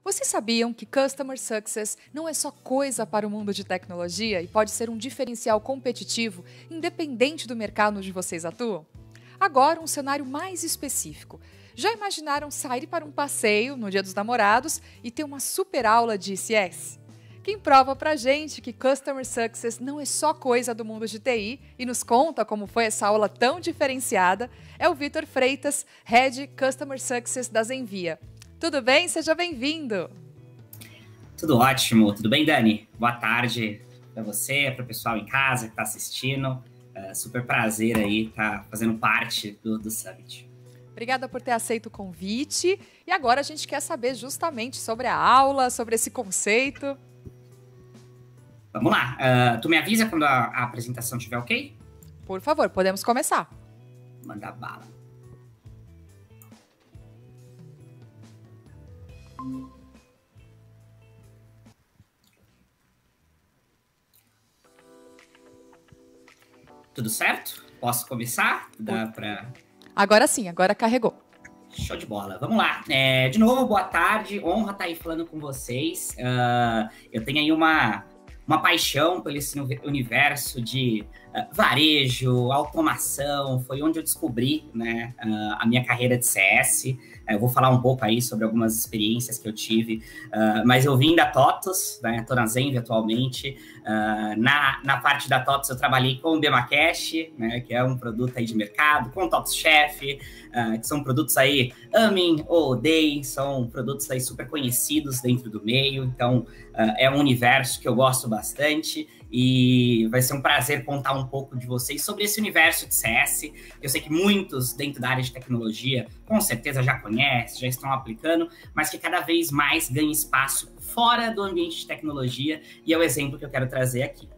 Vocês sabiam que Customer Success não é só coisa para o mundo de tecnologia e pode ser um diferencial competitivo, independente do mercado onde vocês atuam? Agora, um cenário mais específico. Já imaginaram sair para um passeio no Dia dos Namorados e ter uma super aula de ICS? Quem prova pra gente que Customer Success não é só coisa do mundo de TI e nos conta como foi essa aula tão diferenciada é o Vitor Freitas, Head Customer Success da Zenvia. Tudo bem? Seja bem-vindo! Tudo ótimo. Tudo bem, Dani? Boa tarde para você, para o pessoal em casa que está assistindo. Super prazer aí estar fazendo parte do Summit. Obrigada por ter aceito o convite. E agora a gente quer saber justamente sobre a aula, sobre esse conceito. Vamos lá. Tu me avisa quando a apresentação estiver ok? Por favor, podemos começar. Manda bala. Tudo certo? Posso começar? Dá pra... Agora sim, agora carregou. Show de bola. Vamos lá. De novo, boa tarde. Honra estar aí falando com vocês. Eu tenho aí uma paixão por esse universo de varejo, automação. Foi onde eu descobri, né, a minha carreira de CS. Eu vou falar um pouco aí sobre algumas experiências que eu tive, mas eu vim da TOTUS, né, tô na Zenvia atualmente. Na parte da TOTUS eu trabalhei com o BemaCash, né, que é um produto aí de mercado, com o TOTUS Chef, que são produtos aí, amem ou odeiem, são produtos aí super conhecidos dentro do meio, então é um universo que eu gosto bastante e vai ser um prazer contar um pouco de vocês sobre esse universo de CS. Eu sei que muitos dentro da área de tecnologia com certeza já conhecem, já estão aplicando, mas que cada vez mais ganha espaço fora do ambiente de tecnologia e é o exemplo que eu quero trazer aqui.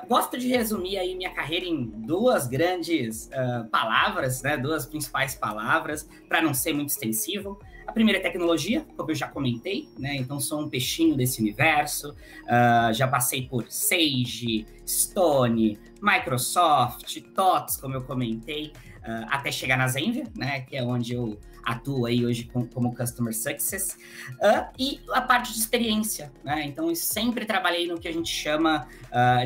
Gosto de resumir aí minha carreira em duas grandes palavras, né? Duas principais palavras, para não ser muito extensivo. A primeira é tecnologia, como eu já comentei, né? Então sou um peixinho desse universo, já passei por Sage, Stone, Microsoft, TOTS, como eu comentei, até chegar na Zenvia, né? Que é onde eu atuo aí hoje como Customer Success, e a parte de experiência, né? Então, eu sempre trabalhei no que a gente chama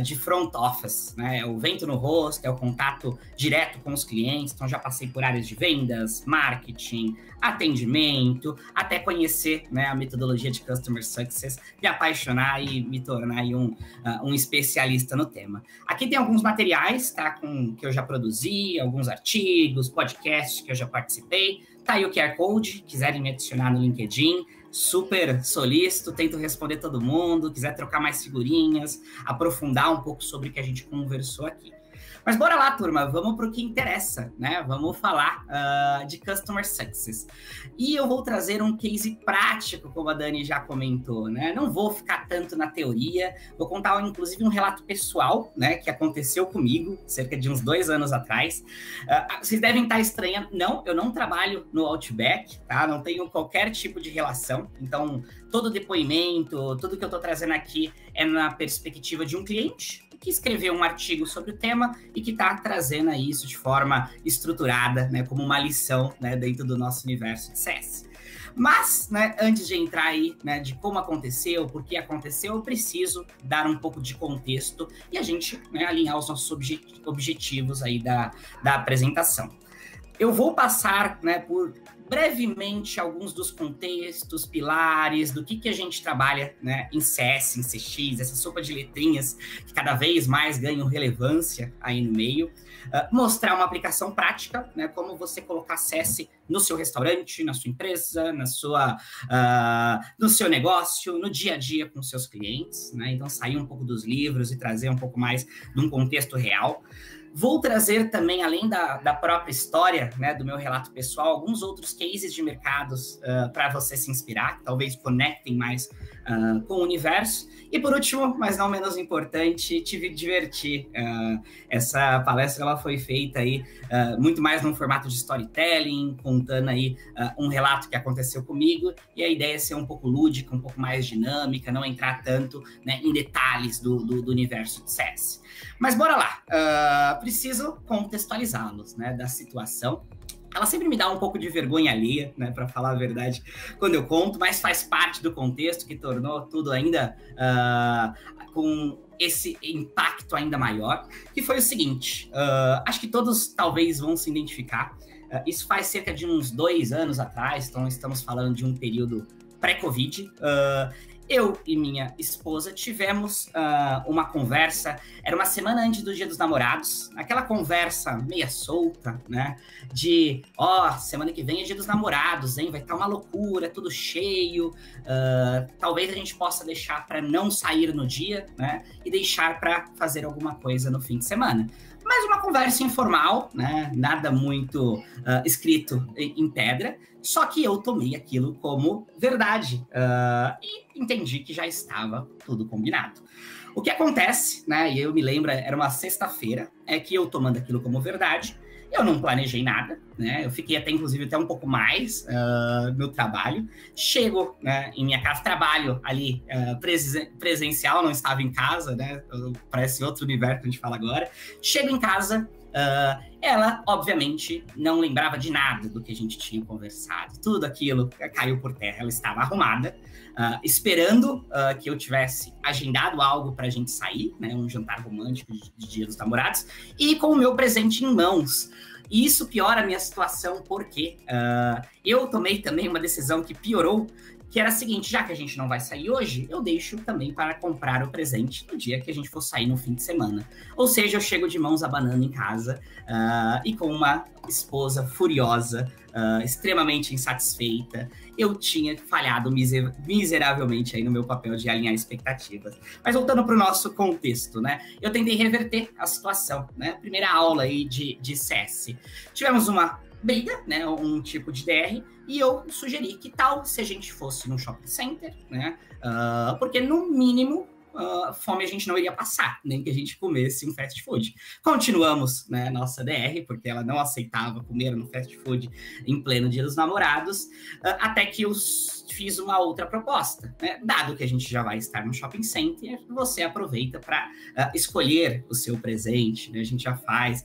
de front office, né? É o vento no rosto, é o contato direto com os clientes. Então, já passei por áreas de vendas, marketing, atendimento, até conhecer, né, a metodologia de Customer Success, me apaixonar e me tornar aí um especialista no tema. Aqui tem alguns materiais, tá, que eu já produzi, alguns artigos, podcasts que eu já participei. Tá aí o QR Code, quiserem me adicionar no LinkedIn, super solícito, tento responder todo mundo, quiser trocar mais figurinhas, aprofundar um pouco sobre o que a gente conversou aqui. Mas bora lá, turma, vamos para o que interessa, né? Vamos falar de Customer Success. E eu vou trazer um case prático, como a Dani já comentou, né? Não vou ficar tanto na teoria, vou contar, inclusive, um relato pessoal, né? Que aconteceu comigo, cerca de uns 2 anos atrás. Vocês devem estar estranhando. Não, eu não trabalho no Outback, tá? Não tenho qualquer tipo de relação. Então, todo depoimento, tudo que eu estou trazendo aqui é na perspectiva de um cliente que escreveu um artigo sobre o tema e que está trazendo isso de forma estruturada, né, como uma lição, né, dentro do nosso universo de CS. Mas, né, antes de entrar aí, né, de como aconteceu, por que aconteceu, eu preciso dar um pouco de contexto e a gente, né, alinhar os nossos objetivos aí da apresentação. Eu vou passar, né, por brevemente alguns dos contextos, pilares, do que a gente trabalha, né, em CS, em CX, essa sopa de letrinhas que cada vez mais ganham relevância aí no meio. Mostrar uma aplicação prática, né, como você colocar CS no seu restaurante, na sua empresa, no seu negócio, no dia a dia com seus clientes, né? Então, sair um pouco dos livros e trazer um pouco mais de um contexto real. Vou trazer também, além da própria história, né, do meu relato pessoal, alguns outros cases de mercados para você se inspirar, que talvez conectem mais com o universo. E por último, mas não menos importante, te divertir. Essa palestra ela foi feita aí muito mais num formato de storytelling, contando aí um relato que aconteceu comigo, e a ideia é ser um pouco lúdica, um pouco mais dinâmica, não entrar tanto, né, em detalhes do universo de CS. Mas bora lá, preciso contextualizá-los, né, da situação. ela sempre me dá um pouco de vergonha alheia, né, para falar a verdade, quando eu conto, mas faz parte do contexto que tornou tudo ainda com esse impacto ainda maior, que foi o seguinte, acho que todos talvez vão se identificar, isso faz cerca de uns 2 anos atrás, então estamos falando de um período pré-Covid. Eu e minha esposa tivemos uma conversa, era uma semana antes do Dia dos Namorados, aquela conversa meia solta, né? De, semana que vem é Dia dos Namorados, hein? Vai estar uma loucura, tudo cheio. Talvez a gente possa deixar para não sair no dia, né? E deixar para fazer alguma coisa no fim de semana. Mas uma conversa informal, né? Nada muito escrito em pedra. Só que eu tomei aquilo como verdade e entendi que já estava tudo combinado. O que acontece, né, e eu me lembro, era uma sexta-feira, é que eu tomando aquilo como verdade, eu não planejei nada, né, eu fiquei inclusive até um pouco mais no trabalho. Chego, né, em minha casa, trabalho ali presencial, não estava em casa, né, parece outro universo que a gente fala agora. Chego em casa, ela, obviamente, não lembrava de nada do que a gente tinha conversado. Tudo aquilo caiu por terra. Ela estava arrumada, esperando que eu tivesse agendado algo para a gente sair, né, um jantar romântico de Dia dos Namorados, e com o meu presente em mãos. E isso piora a minha situação, porque eu tomei também uma decisão que piorou, que era a seguinte: já que a gente não vai sair hoje, eu deixo também para comprar o presente no dia que a gente for sair no fim de semana. Ou seja, eu chego de mãos abanando em casa e com uma esposa furiosa, extremamente insatisfeita. Eu tinha falhado miseravelmente aí no meu papel de alinhar expectativas. Mas voltando para o nosso contexto, né? Eu tentei reverter a situação, né? Primeira aula aí de CS. Tivemos uma briga, né, um tipo de DR, e eu sugeri que tal se a gente fosse num shopping center, né, porque no mínimo fome a gente não iria passar, nem que a gente comesse um fast food. Continuamos, né, nossa DR, porque ela não aceitava comer no fast food em pleno Dia dos Namorados, até que eu fiz uma outra proposta, né? Dado que a gente já vai estar no shopping center, você aproveita para escolher o seu presente, né? A gente já faz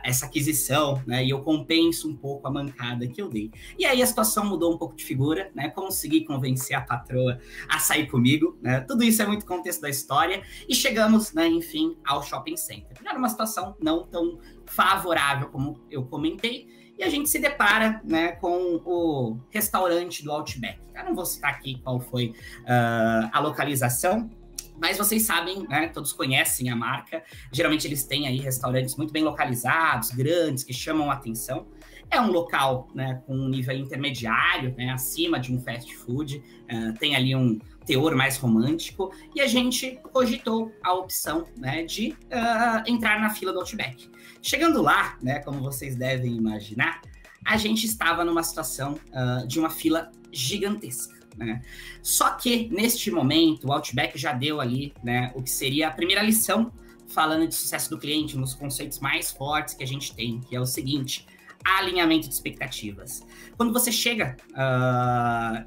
essa aquisição, né? E eu compenso um pouco a mancada que eu dei. E aí a situação mudou um pouco de figura, né? Consegui convencer a patroa a sair comigo, né? Tudo isso é muito contexto da história, e chegamos, né, enfim, ao shopping center. Já era uma situação não tão favorável como eu comentei, e a gente se depara, né, com o restaurante do Outback. Eu não vou citar aqui qual foi a localização, mas vocês sabem, né, todos conhecem a marca. Geralmente eles têm aí restaurantes muito bem localizados, grandes, que chamam a atenção. É um local, né, com um nível intermediário, né, acima de um fast food, tem ali um teor mais romântico, e a gente cogitou a opção, né, de entrar na fila do Outback. Chegando lá, né, como vocês devem imaginar, a gente estava numa situação de uma fila gigantesca, né? Só que, neste momento, o Outback já deu ali, né, o que seria a primeira lição, falando de sucesso do cliente, um dos conceitos mais fortes que a gente tem, que é o seguinte: alinhamento de expectativas. Quando você chega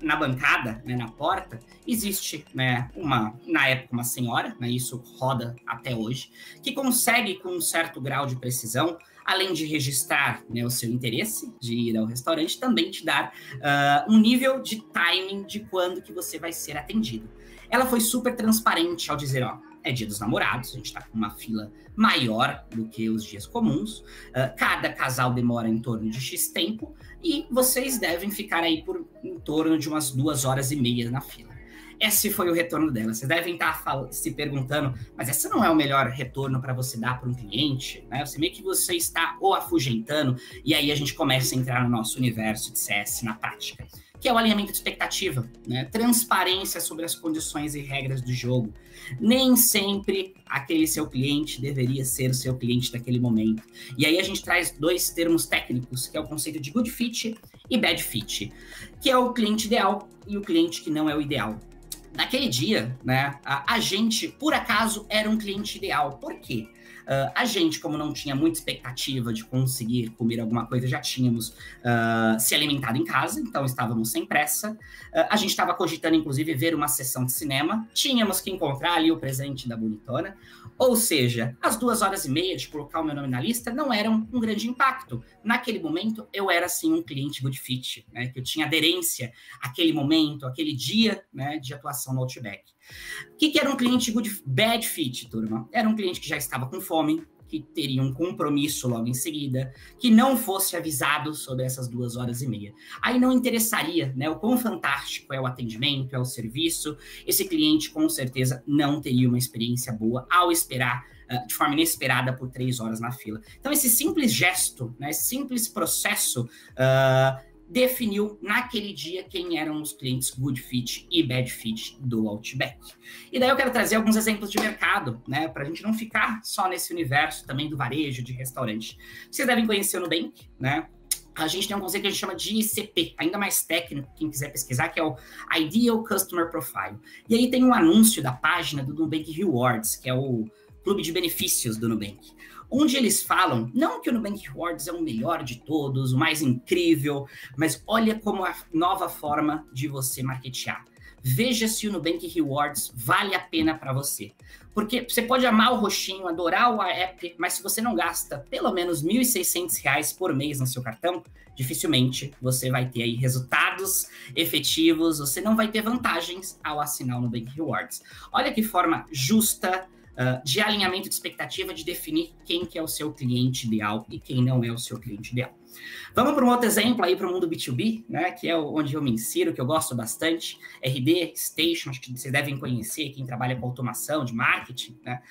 na bancada, né, na porta, existe, né, na época, uma senhora, né, isso roda até hoje, que consegue, com um certo grau de precisão, além de registrar, né, o seu interesse de ir ao restaurante, também te dar um nível de timing de quando que você vai ser atendido. Ela foi super transparente ao dizer, é Dia dos Namorados, a gente tá com uma fila maior do que os dias comuns, cada casal demora em torno de X tempo, e vocês devem ficar aí por em torno de umas 2h30 na fila. Esse foi o retorno dela. Vocês devem estar se perguntando, mas esse não é o melhor retorno para você dar para um cliente, né? Você meio que você está o afugentando, e aí a gente começa a entrar no nosso universo de CS na prática, que é o alinhamento de expectativa, né? Transparência sobre as condições e regras do jogo. Nem sempre aquele seu cliente deveria ser o seu cliente daquele momento. E aí a gente traz 2 termos técnicos, que é o conceito de good fit e bad fit, que é o cliente ideal e o cliente que não é o ideal. Naquele dia, né, a gente, por acaso, era um cliente ideal. Por quê? A gente, como não tinha muita expectativa de conseguir comer alguma coisa, já tínhamos se alimentado em casa, então estávamos sem pressa. A gente estava cogitando, inclusive, ver uma sessão de cinema. Tínhamos que encontrar ali o presente da bonitona. Ou seja, as 2h30 de colocar o meu nome na lista não eram um grande impacto. Naquele momento, eu era, sim, um cliente good fit, né? Que eu tinha aderência àquele momento, àquele dia, né, de atuação no Outback. O que era um cliente bad fit, turma? Era um cliente que já estava com fome, que teria um compromisso logo em seguida, que não fosse avisado sobre essas 2h30. Aí não interessaria, né, o quão fantástico é o atendimento, é o serviço. Esse cliente, com certeza, não teria uma experiência boa ao esperar de forma inesperada por 3 horas na fila. Então, esse simples gesto, né, esse simples processo definiu naquele dia quem eram os clientes good fit e bad fit do Outback. E daí eu quero trazer alguns exemplos de mercado, né, para a gente não ficar só nesse universo também do varejo, de restaurante. Vocês devem conhecer o Nubank, né? A gente tem um conceito que a gente chama de ICP, ainda mais técnico, quem quiser pesquisar, que é o Ideal Customer Profile. E aí tem um anúncio da página do Nubank Rewards, que é o clube de benefícios do Nubank, onde eles falam, não que o Nubank Rewards é o melhor de todos, o mais incrível, mas olha como a nova forma de você marketear. Veja se o Nubank Rewards vale a pena para você. Porque você pode amar o roxinho, adorar o app, mas se você não gasta pelo menos R$ 1.600 por mês no seu cartão, dificilmente você vai ter aí resultados efetivos, você não vai ter vantagens ao assinar o Nubank Rewards. Olha que forma justa, de alinhamento de expectativa, de definir quem que é o seu cliente ideal e quem não é o seu cliente ideal. Vamos para um outro exemplo aí para o mundo B2B, né, que é onde eu me insiro, que eu gosto bastante. RD Station, acho que vocês devem conhecer, quem trabalha com automação de marketing, né?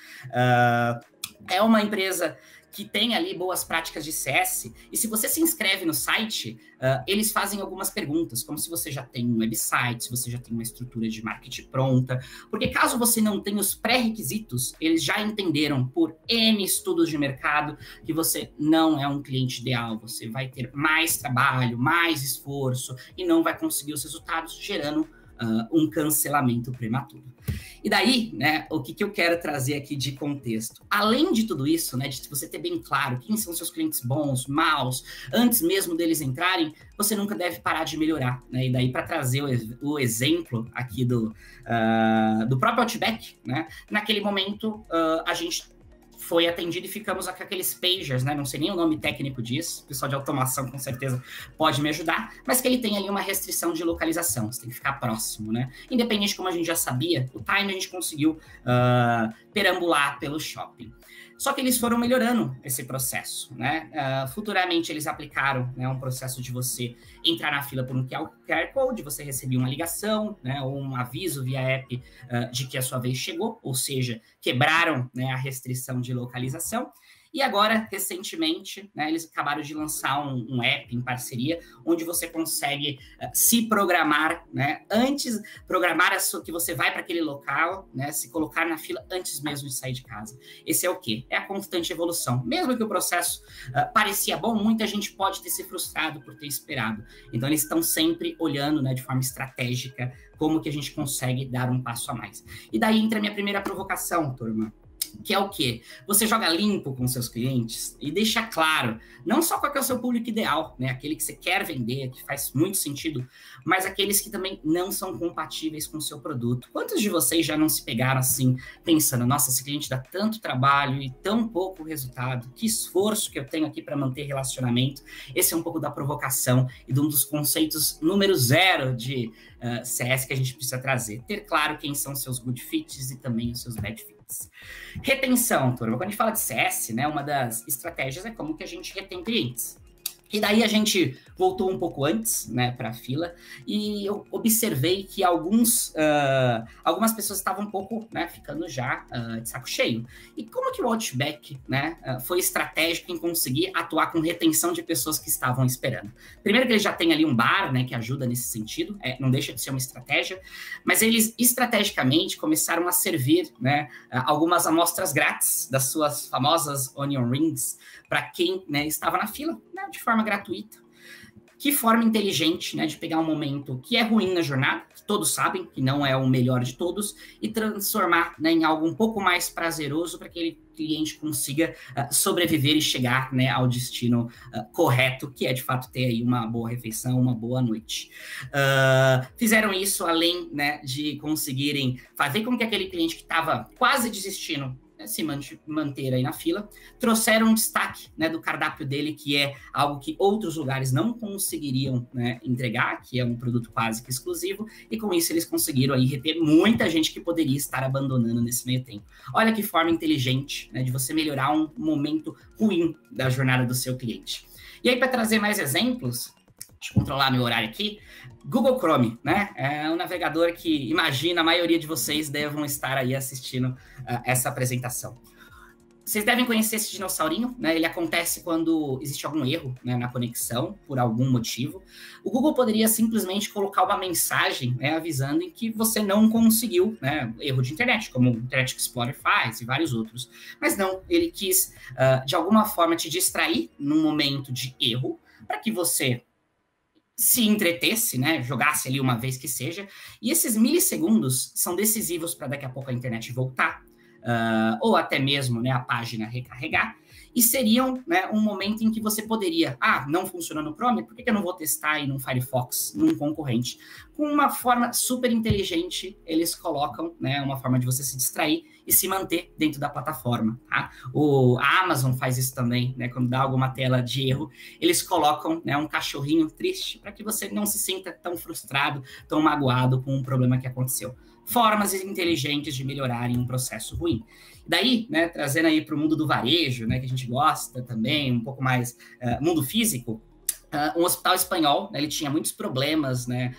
É uma empresa que tem ali boas práticas de CS, e se você se inscreve no site, eles fazem algumas perguntas, como se você já tem um website, se você já tem uma estrutura de marketing pronta, porque caso você não tenha os pré-requisitos, eles já entenderam por N estudos de mercado que você não é um cliente ideal, você vai ter mais trabalho, mais esforço, e não vai conseguir os resultados, gerando um cancelamento prematuro. E daí, né, o que eu quero trazer aqui de contexto? Além de tudo isso, né, de você ter bem claro quem são seus clientes bons, maus, antes mesmo deles entrarem, você nunca deve parar de melhorar, né? E daí, para trazer o exemplo aqui do próprio Outback, né, naquele momento a gente foi atendido e ficamos com aqueles pagers, né? Não sei nem o nome técnico disso, o pessoal de automação com certeza pode me ajudar, mas que ele tem ali uma restrição de localização, você tem que ficar próximo, né? Independente de como a gente já sabia, o time a gente conseguiu perambular pelo shopping. Só que eles foram melhorando esse processo, né? Futuramente eles aplicaram, né, um processo de você entrar na fila por um QR Code, você receber uma ligação, né, ou um aviso via app de que a sua vez chegou, ou seja, quebraram, né, a restrição de localização. E agora, recentemente, né, eles acabaram de lançar um app em parceria, onde você consegue se programar, né, programar que você vai para aquele local, né, se colocar na fila antes mesmo de sair de casa. Esse é o quê? É a constante evolução. Mesmo que o processo parecia bom, muita gente pode ter se frustrado por ter esperado. Então, eles estão sempre olhando, né, de forma estratégica como que a gente consegue dar um passo a mais. E daí entra a minha primeira provocação, turma. Que é o quê? Você joga limpo com seus clientes e deixa claro, não só qual é o seu público ideal, né? Aquele que você quer vender, que faz muito sentido, mas aqueles que também não são compatíveis com o seu produto. Quantos de vocês já não se pegaram assim, pensando, nossa, esse cliente dá tanto trabalho e tão pouco resultado, que esforço que eu tenho aqui para manter relacionamento? Esse é um pouco da provocação e de um dos conceitos número 0 de CS que a gente precisa trazer. Ter claro quem são seus good fits e também os seus bad fits. Retenção, turma. Quando a gente fala de CS, né, uma das estratégias é como que a gente retém clientes. E daí a gente voltou um pouco antes, né, para a fila, e eu observei que algumas pessoas estavam um pouco, né, ficando já de saco cheio. E como que o Outback, né, foi estratégico em conseguir atuar com retenção de pessoas que estavam esperando? Primeiro que ele já tem ali um bar, né, que ajuda nesse sentido, não deixa de ser uma estratégia, mas eles estrategicamente começaram a servir, né, algumas amostras grátis das suas famosas onion rings para quem, né, estava na fila, né, de forma gratuita. Que forma inteligente, né, de pegar um momento que é ruim na jornada, que todos sabem que não é o melhor de todos, e transformar, né, em algo um pouco mais prazeroso para que aquele cliente consiga sobreviver e chegar, né, ao destino correto, que é de fato ter aí uma boa refeição, uma boa noite. Fizeram isso além, né, de conseguirem fazer com que aquele cliente que estava quase desistindo se manter aí na fila, trouxeram um destaque, né, do cardápio dele, que é algo que outros lugares não conseguiriam, né, entregar, que é um produto quase que exclusivo, e com isso eles conseguiram aí reter muita gente que poderia estar abandonando nesse meio tempo. Olha que forma inteligente, né, de você melhorar um momento ruim da jornada do seu cliente. E aí, para trazer mais exemplos, deixa eu controlar meu horário aqui, Google Chrome, né? É um navegador que, imagina, a maioria de vocês devam estar aí assistindo essa apresentação. Vocês devem conhecer esse dinossaurinho, né? Ele acontece quando existe algum erro, né, na conexão, por algum motivo. O Google poderia simplesmente colocar uma mensagem, né, avisando em que você não conseguiu, né, erro de internet, como o Internet Explorer faz e vários outros. Mas não, ele quis, de alguma forma, te distrair num momento de erro, para que você se entretesse, né, jogasse ali uma vez que seja, e esses milissegundos são decisivos para daqui a pouco a internet voltar, ou até mesmo, né, a página recarregar, e seriam, né, um momento em que você poderia, não funciona no Chrome, por que eu não vou testar aí no Firefox, num concorrente? Com uma forma super inteligente, eles colocam, né, uma forma de você se distrair e se manter dentro da plataforma, tá? A Amazon faz isso também, né, quando dá alguma tela de erro, eles colocam, né, um cachorrinho triste para que você não se sinta tão frustrado, tão magoado com um problema que aconteceu. Formas inteligentes de melhorarem um processo ruim. Daí, né, trazendo aí para o mundo do varejo, né, que a gente gosta também, um pouco mais mundo físico, um hospital espanhol, né, ele tinha muitos problemas, né,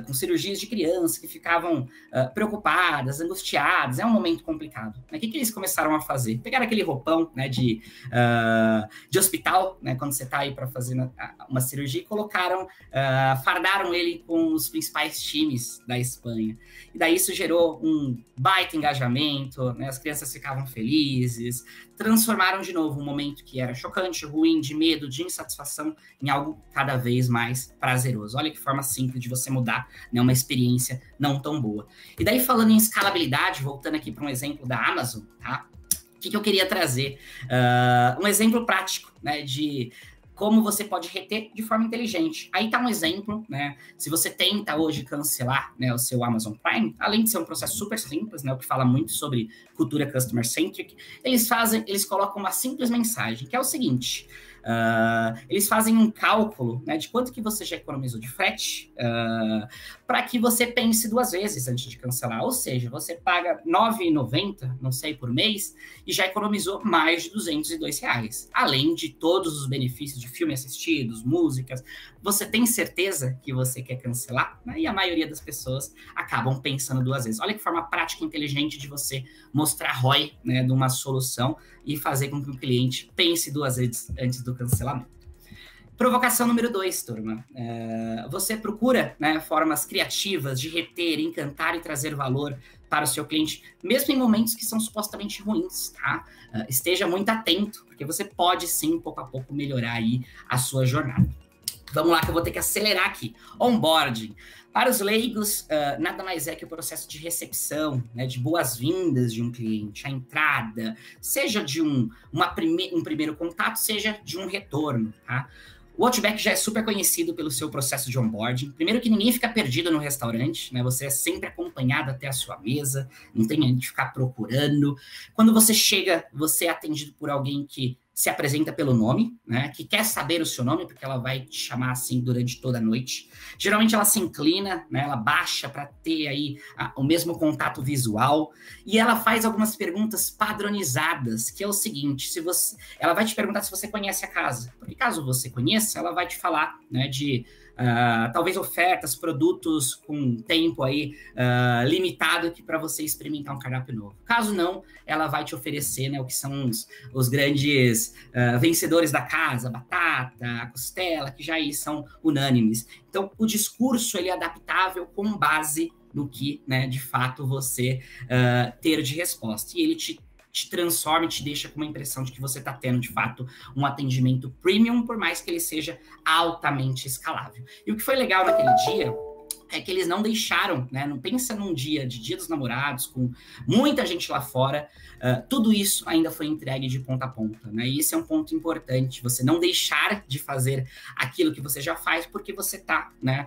com cirurgias de crianças que ficavam preocupadas, angustiadas, é um momento complicado. O que eles começaram a fazer? Pegaram aquele roupão, né, de hospital, né, quando você está aí para fazer uma cirurgia, e colocaram, fardaram ele com os principais times da Espanha. E daí isso gerou um baita engajamento, né, as crianças ficavam felizes, transformaram de novo um momento que era chocante, ruim, de medo, de insatisfação, em algo cada vez mais prazeroso. Olha que forma simples de você mudar, né, uma experiência não tão boa. E daí, falando em escalabilidade, voltando aqui para um exemplo da Amazon, tá? O que eu queria trazer? Um exemplo prático, né, de como você pode reter de forma inteligente. Aí tá um exemplo, né? Se você tenta hoje cancelar, né, o seu Amazon Prime, além de ser um processo super simples, né, o que fala muito sobre cultura customer centric, eles colocam uma simples mensagem, que é o seguinte: eles fazem um cálculo, né, de quanto que você já economizou de frete, para que você pense duas vezes antes de cancelar. Ou seja, você paga R$ 9,90, não sei, por mês, e já economizou mais de R$ 202. Além de todos os benefícios de filmes assistidos, músicas, você tem certeza que você quer cancelar? E a maioria das pessoas acabam pensando duas vezes. Olha que forma prática e inteligente de você mostrar ROI, né, de uma solução e fazer com que o cliente pense duas vezes antes do cancelamento. Provocação número 2, turma. Você procura, né, formas criativas de reter, encantar e trazer valor para o seu cliente, mesmo em momentos que são supostamente ruins, tá? Esteja muito atento, porque você pode sim, pouco a pouco, melhorar aí a sua jornada. Vamos lá que eu vou ter que acelerar aqui. Onboarding. Para os leigos, nada mais é que o processo de recepção, né, de boas-vindas de um cliente, a entrada, seja de um primeiro contato, seja de um retorno, tá? O Outback já é super conhecido pelo seu processo de onboarding. Primeiro que ninguém fica perdido no restaurante, né? Você é sempre acompanhado até a sua mesa, não tem a de ficar procurando. Quando você chega, você é atendido por alguém que se apresenta pelo nome, né, que quer saber o seu nome, porque ela vai te chamar assim durante toda a noite. Geralmente ela se inclina, né, ela baixa para ter aí o mesmo contato visual, e ela faz algumas perguntas padronizadas, que é o seguinte: ela vai te perguntar se você conhece a casa, porque caso você conheça, ela vai te falar, né, de talvez ofertas, produtos com tempo aí limitado para você experimentar um cardápio novo. Caso não, ela vai te oferecer, né, o que são os grandes vencedores da casa, a batata, a costela, que já aí são unânimes. Então, o discurso ele é adaptável com base no que, né, de fato você ter de resposta. E ele te te transforma e te deixa com uma impressão de que você está tendo, de fato, um atendimento premium, por mais que ele seja altamente escalável. E o que foi legal naquele dia é que eles não deixaram, né? Não pensa num dia de Dia dos Namorados, com muita gente lá fora, tudo isso ainda foi entregue de ponta a ponta, né? E esse é um ponto importante, você não deixar de fazer aquilo que você já faz porque você está, né,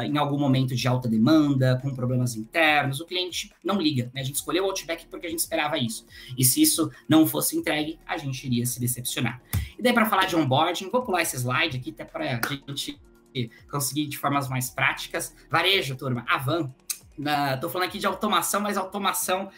em algum momento de alta demanda, com problemas internos, o cliente não liga, né? A gente escolheu o Outback porque a gente esperava isso. E se isso não fosse entregue, a gente iria se decepcionar. E daí, para falar de onboarding, vou pular esse slide aqui até para a gente conseguir de formas mais práticas. Varejo, turma, Avan. Estou falando aqui de automação, mas automação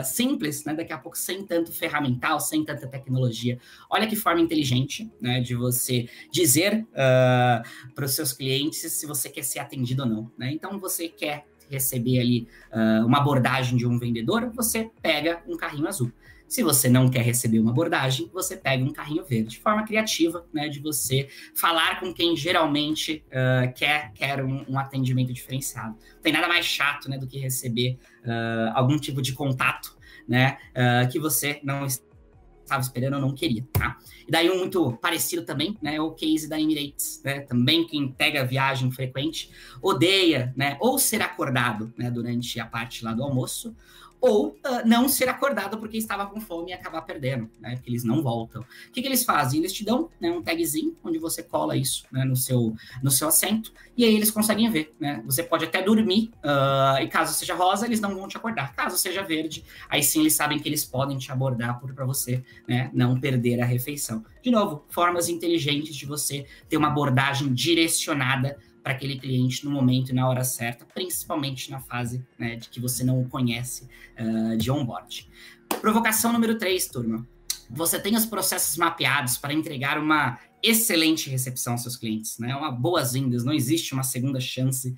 simples, né? Daqui a pouco sem tanto ferramental, sem tanta tecnologia. Olha que forma inteligente, né, de você dizer para os seus clientes se você quer ser atendido ou não, né? Então, você quer receber ali uma abordagem de um vendedor, você pega um carrinho azul. Se você não quer receber uma abordagem, você pega um carrinho verde. De forma criativa, né, de você falar com quem geralmente quer um atendimento diferenciado. Não tem nada mais chato, né, do que receber algum tipo de contato, né, que você não estava esperando ou não queria, tá? E daí um muito parecido também, né, é o case da Emirates, né? Também quem pega viagem frequente odeia, né, ou ser acordado, né, durante a parte lá do almoço, ou não ser acordado porque estava com fome e acabar perdendo, né? Porque eles não voltam. O que eles fazem? Eles te dão, né, um tagzinho onde você cola isso, né, no seu assento, e aí eles conseguem ver, né? Você pode até dormir, e caso seja rosa, eles não vão te acordar. Caso seja verde, aí sim eles sabem que eles podem te abordar para você, né, não perder a refeição. De novo, formas inteligentes de você ter uma abordagem direcionada para aquele cliente no momento e na hora certa, principalmente na fase, né, de que você não o conhece, de onboard. Provocação número 3, turma. Você tem os processos mapeados para entregar uma excelente recepção aos seus clientes, né? Uma boas-vindas, não existe uma segunda chance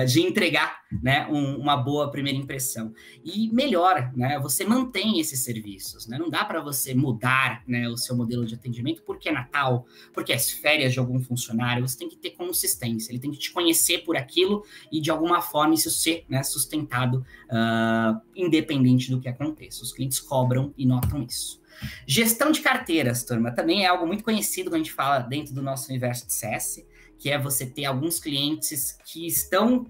de entregar, né, uma boa primeira impressão. E melhora, né? Você mantém esses serviços, né? Não dá para você mudar, né, o seu modelo de atendimento porque é Natal, porque é as férias de algum funcionário. Você tem que ter consistência, ele tem que te conhecer por aquilo e de alguma forma isso ser, né, sustentado, independente do que aconteça. Os clientes cobram e notam isso. Gestão de carteiras, turma, também é algo muito conhecido quando a gente fala dentro do nosso universo de CS, que é você ter alguns clientes que estão...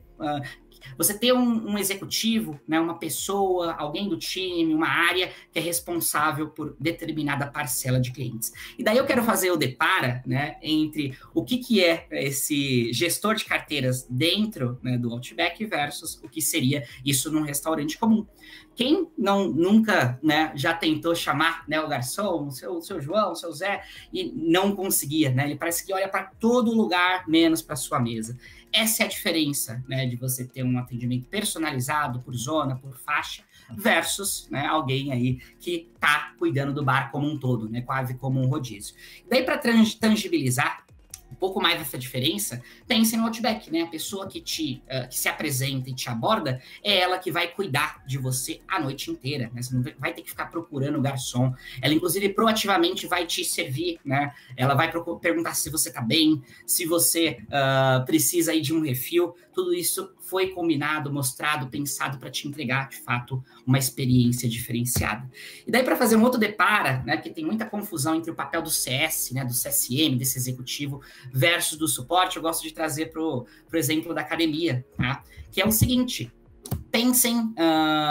você ter um executivo, né, uma pessoa, alguém do time, uma área que é responsável por determinada parcela de clientes. E daí eu quero fazer o depara, né, entre o que é esse gestor de carteiras dentro, né, do Outback versus o que seria isso num restaurante comum. Quem nunca, né, já tentou chamar, né, o garçom, o seu João, o seu Zé, e não conseguia, né? Ele parece que olha para todo lugar, menos para sua mesa. Essa é a diferença, né, de você ter um atendimento personalizado por zona, por faixa, versus, né, alguém aí que está cuidando do bar como um todo, né, quase como um rodízio. Daí, para tangibilizar um pouco mais dessa diferença, pense no Outback, né? A pessoa que se apresenta e te aborda é ela que vai cuidar de você a noite inteira, né? Você não vai ter que ficar procurando o garçom. Ela, inclusive, proativamente vai te servir, né? Ela vai perguntar se você tá bem, se você precisa aí de um refil. Tudo isso foi combinado, mostrado, pensado para te entregar, de fato, uma experiência diferenciada. E daí, para fazer um outro depara, né, porque tem muita confusão entre o papel do CS, né, do CSM, desse executivo, versus do suporte, eu gosto de trazer pro exemplo da academia, tá? Que é o seguinte, pensem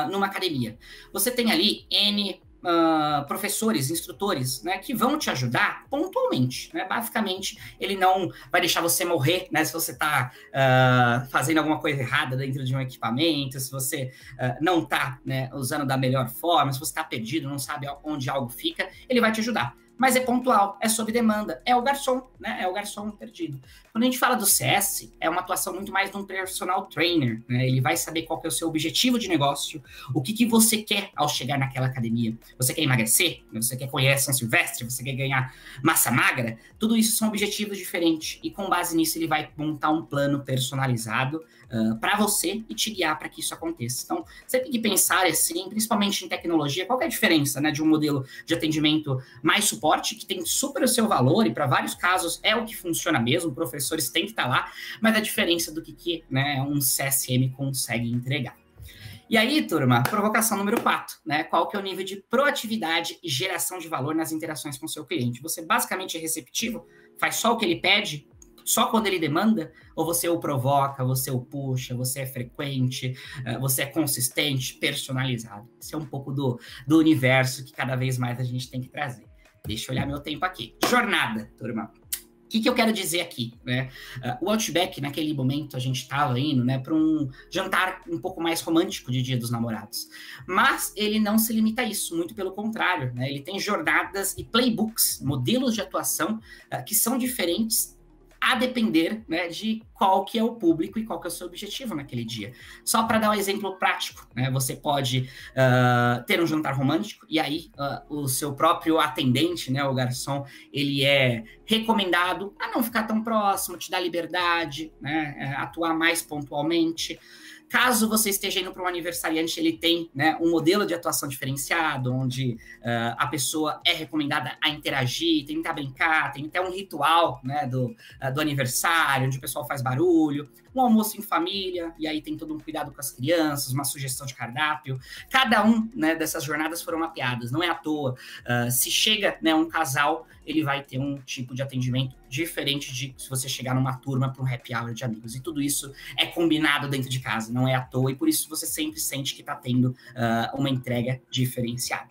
numa academia. Você tem ali N professores, instrutores, né, que vão te ajudar pontualmente, né? Basicamente, ele não vai deixar você morrer, né, se você está fazendo alguma coisa errada dentro de um equipamento, se você não está, né, usando da melhor forma, se você está perdido, não sabe onde algo fica, ele vai te ajudar. Mas é pontual, é sob demanda, é o garçom, né? É o garçom perdido. Quando a gente fala do CS, é uma atuação muito mais de um personal trainer, né? Ele vai saber qual que é o seu objetivo de negócio, o que você quer ao chegar naquela academia. Você quer emagrecer? Você quer correr São Silvestre? Você quer ganhar massa magra? Tudo isso são objetivos diferentes e com base nisso ele vai montar um plano personalizado para você e te guiar para que isso aconteça. Então, você tem que pensar assim, principalmente em tecnologia, qual que é a diferença, né, de um modelo de atendimento mais suporte, que tem super o seu valor, e para vários casos é o que funciona mesmo, professores têm que estar lá, mas a diferença do que né, um CSM consegue entregar. E aí, turma, provocação número 4, né? Qual que é o nível de proatividade e geração de valor nas interações com o seu cliente? Você basicamente é receptivo, faz só o que ele pede, só quando ele demanda, ou você o provoca, você o puxa, você é frequente, você é consistente, personalizado? Esse é um pouco do universo que cada vez mais a gente tem que trazer. Deixa eu olhar meu tempo aqui. Jornada, turma. O que eu quero dizer aqui, né? O Outback, naquele momento, a gente estava indo, né, para um jantar um pouco mais romântico de Dia dos Namorados. Mas ele não se limita a isso, muito pelo contrário, né? Ele tem jornadas e playbooks, modelos de atuação que são diferentes a depender, né, de qual que é o público e qual que é o seu objetivo naquele dia. Só para dar um exemplo prático, né, você pode ter um jantar romântico e aí o seu próprio atendente, né, o garçom, ele é recomendado a não ficar tão próximo, te dar liberdade, né, atuar mais pontualmente. Caso você esteja indo para um aniversariante, ele tem, né, um modelo de atuação diferenciado, onde a pessoa é recomendada a interagir, tentar brincar, tem até um ritual, né, do aniversário, onde o pessoal faz barulho, um almoço em família, e aí tem todo um cuidado com as crianças, uma sugestão de cardápio. Cada um, né, dessas jornadas foram mapeadas, não é à toa. Se chega, né, um casal, ele vai ter um tipo de atendimento diferente de se você chegar numa turma para um happy hour de amigos. E tudo isso é combinado dentro de casa, não é à toa, e por isso você sempre sente que está tendo uma entrega diferenciada.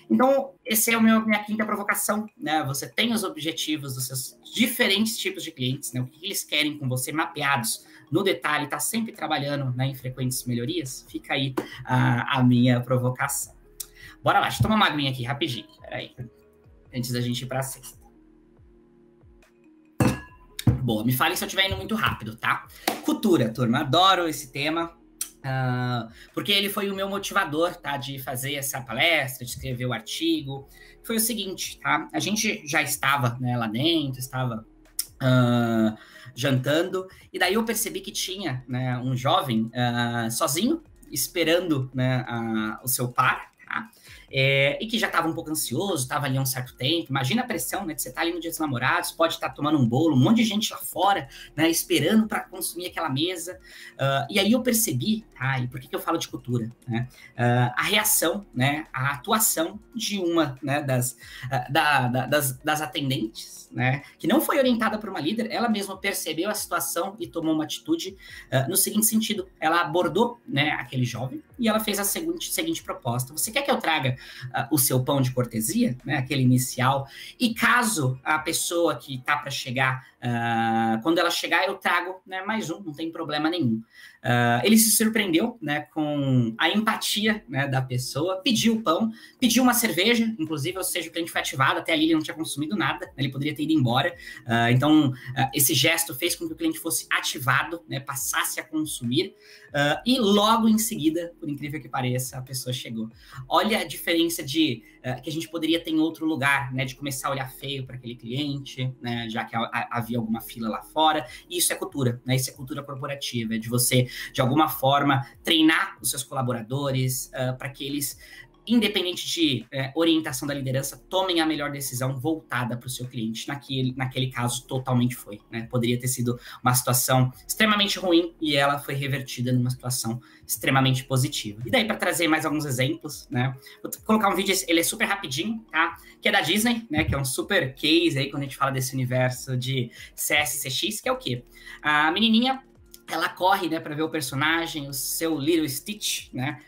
Então, essa é a minha quinta provocação, né? Você tem os objetivos dos seus diferentes tipos de clientes, né? O que eles querem com você, mapeados no detalhe, está sempre trabalhando, né, em frequentes melhorias. Fica aí a minha provocação. Bora lá, deixa eu tomar uma aguinha aqui, rapidinho. Peraí, antes da gente ir para a sexta. Boa, me fale se eu estiver indo muito rápido, tá? Cultura, turma, adoro esse tema. Porque ele foi o meu motivador, tá, de fazer essa palestra, de escrever o artigo. Foi o seguinte, tá? A gente já estava, né, lá dentro, estava jantando, e daí eu percebi que tinha, né, um jovem sozinho, esperando, né, o seu par, tá? E que já estava um pouco ansioso, estava ali há um certo tempo. Imagina a pressão, né, de você estar ali no Dia dos Namorados, pode estar tomando um bolo, um monte de gente lá fora, né, esperando para consumir aquela mesa. E aí eu percebi, tá, e por que eu falo de cultura, né, a reação, né, a atuação de uma, né, das atendentes, né, que não foi orientada por uma líder, ela mesma percebeu a situação e tomou uma atitude no seguinte sentido: ela abordou, né, aquele jovem e ela fez a seguinte proposta: você quer que eu traga o seu pão de cortesia, né, aquele inicial, e caso a pessoa que está para chegar, quando ela chegar, eu trago, né, mais um, não tem problema nenhum. Ele se surpreendeu, né, com a empatia, né, da pessoa, pediu o pão, pediu uma cerveja, inclusive, ou seja, o cliente foi ativado, até ali ele não tinha consumido nada, né, ele poderia ter ido embora. Então, esse gesto fez com que o cliente fosse ativado, né, passasse a consumir, e logo em seguida, por incrível que pareça, a pessoa chegou. Olha a diferença de que a gente poderia ter em outro lugar, né, de começar a olhar feio para aquele cliente, né, já que havia alguma fila lá fora. E isso é cultura, né, isso é cultura corporativa, é de você, de alguma forma, treinar os seus colaboradores para que eles, independente de orientação da liderança, tomem a melhor decisão voltada para o seu cliente. Naquele caso, totalmente foi, né? Poderia ter sido uma situação extremamente ruim e ela foi revertida numa situação extremamente positiva. E daí, para trazer mais alguns exemplos, né? Vou colocar um vídeo, ele é super rapidinho, tá? Que é da Disney, né? Que é um super case aí quando a gente fala desse universo de CSCX, que é o quê? A menininha, ela corre, né, para ver o personagem, o seu Little Stitch, né?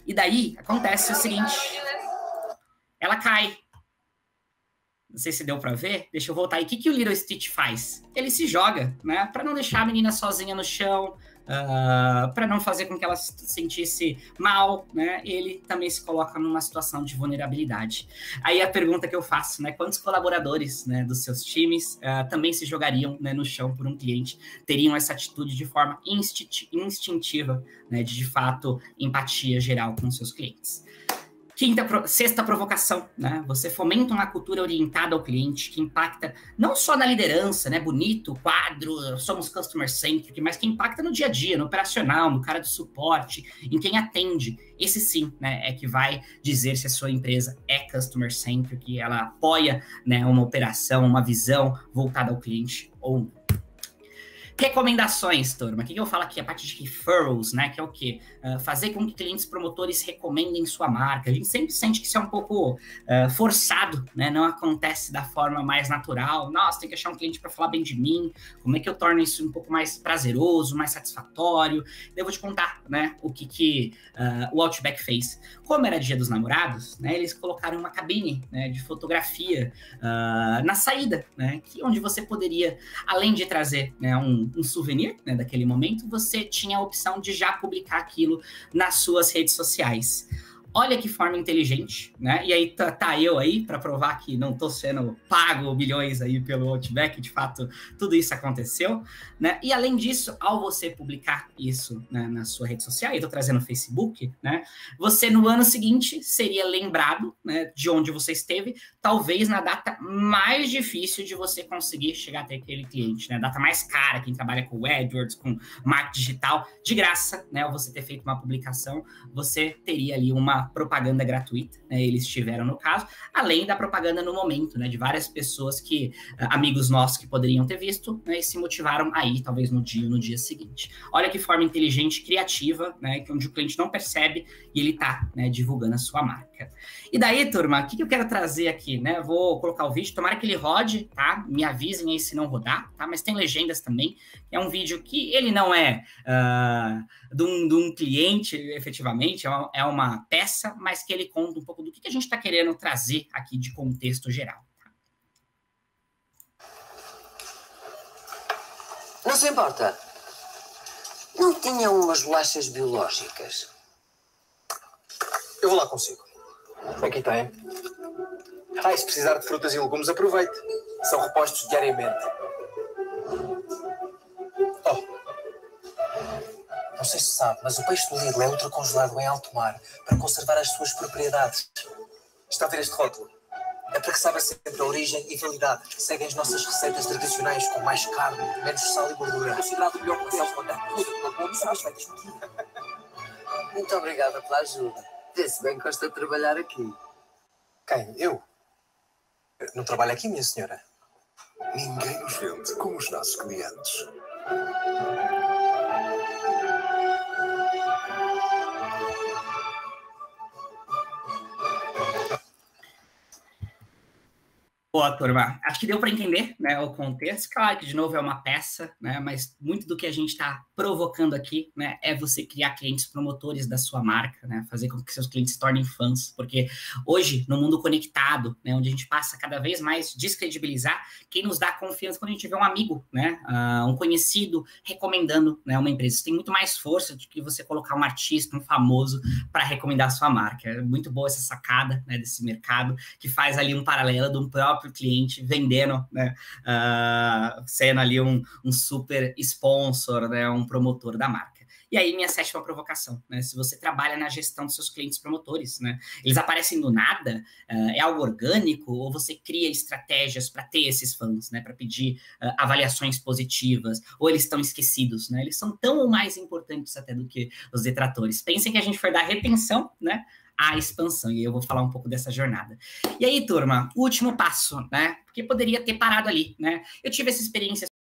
E daí acontece o seguinte: ela cai. Não sei se deu para ver. Deixa eu voltar aí. O que o Little Stitch faz? Ele se joga, né, para não deixar a menina sozinha no chão, para não fazer com que ela se sentisse mal, né? Ele também se coloca numa situação de vulnerabilidade. Aí a pergunta que eu faço, né? Quantos colaboradores, né, dos seus times também se jogariam, né, no chão por um cliente, teriam essa atitude de forma instintiva, né, de fato, empatia geral com seus clientes? Sexta provocação, né? Você fomenta uma cultura orientada ao cliente que impacta não só na liderança, né? Bonito, quadro, somos customer centric, mas que impacta no dia a dia, no operacional, no cara do suporte, em quem atende. Esse sim, né, é que vai dizer se a sua empresa é customer centric, ela apoia, né, uma operação, uma visão voltada ao cliente ou não. Recomendações, turma. O que eu falo aqui? A parte de referrals, né? Que é o quê? Fazer com que clientes promotores recomendem sua marca. A gente sempre sente que isso é um pouco forçado, né? Não acontece da forma mais natural. Nossa, tem que achar um cliente para falar bem de mim. Como é que eu torno isso um pouco mais prazeroso, mais satisfatório? Eu vou te contar, né? O que o Outback fez. Como era Dia dos Namorados, né? Eles colocaram uma cabine, né, de fotografia na saída, né? Onde você poderia, além de trazer, né, um souvenir, né, daquele momento, você tinha a opção de já publicar aquilo nas suas redes sociais. Olha que forma inteligente, né? E aí tá eu aí para provar que não tô sendo pago milhões aí pelo Outback, de fato, tudo isso aconteceu, né? E além disso, ao você publicar isso, né, na sua rede social, eu tô trazendo no Facebook, né? Você no ano seguinte seria lembrado, né, de onde você esteve, talvez na data mais difícil de você conseguir chegar até aquele cliente, né? Data mais cara, quem trabalha com AdWords, com marketing digital, de graça, né? Ao você ter feito uma publicação, você teria ali uma propaganda gratuita, né, eles tiveram no caso, além da propaganda no momento, né, de várias pessoas que, amigos nossos que poderiam ter visto, né, e se motivaram aí, talvez no dia seguinte. Olha que forma inteligente, criativa, né, que onde o cliente não percebe e ele tá, né, divulgando a sua marca. E daí, turma, o que eu quero trazer aqui, né, vou colocar o vídeo, tomara que ele rode, tá, me avisem aí se não rodar, tá, mas tem legendas também, é um vídeo que ele não é de um cliente, efetivamente, é uma peça, mas que ele conta um pouco do que a gente está querendo trazer aqui de contexto geral. Não se importa. Não tinham umas bolachas biológicas? Eu vou lá consigo. Aqui tem. E se precisar de frutas e legumes, aproveite. São repostos diariamente. Não sei se sabe, mas o peixe do Lidl é ultracongelado em alto mar para conservar as suas propriedades. Está a ver este rótulo? É para que saiba sempre a origem e validade. Seguem as nossas receitas tradicionais com mais carne, menos sal e gordura. Considerado o melhor modelo de contato. Muito obrigada pela ajuda. Vê-se bem que gosta de trabalhar aqui. Quem? Eu? Não trabalho aqui, minha senhora. Ninguém nos vende como os nossos clientes. Boa, turma. Acho que deu para entender, né, o contexto. Claro que, de novo, é uma peça, né, mas muito do que a gente está provocando aqui, né, é você criar clientes promotores da sua marca, né, fazer com que seus clientes se tornem fãs, porque hoje, no mundo conectado, né, onde a gente passa cada vez mais descredibilizar, quem nos dá confiança quando a gente vê um amigo, né, um conhecido recomendando, né, uma empresa. Isso tem muito mais força do que você colocar um artista, um famoso, para recomendar a sua marca. É muito boa essa sacada, né, desse mercado, que faz ali um paralelo de um próprio cliente vendendo, né, sendo ali um super sponsor, né, um promotor da marca. E aí, minha sétima provocação, né, se você trabalha na gestão dos seus clientes promotores, né, eles aparecem do nada, é algo orgânico, ou você cria estratégias para ter esses fãs, né, para pedir avaliações positivas, ou eles estão esquecidos, né, eles são tão ou mais importantes até do que os detratores. Pensem que a gente foi dar retenção, né, a expansão, e eu vou falar um pouco dessa jornada. E aí, turma, o último passo, né? Porque poderia ter parado ali, né? Eu tive essa experiência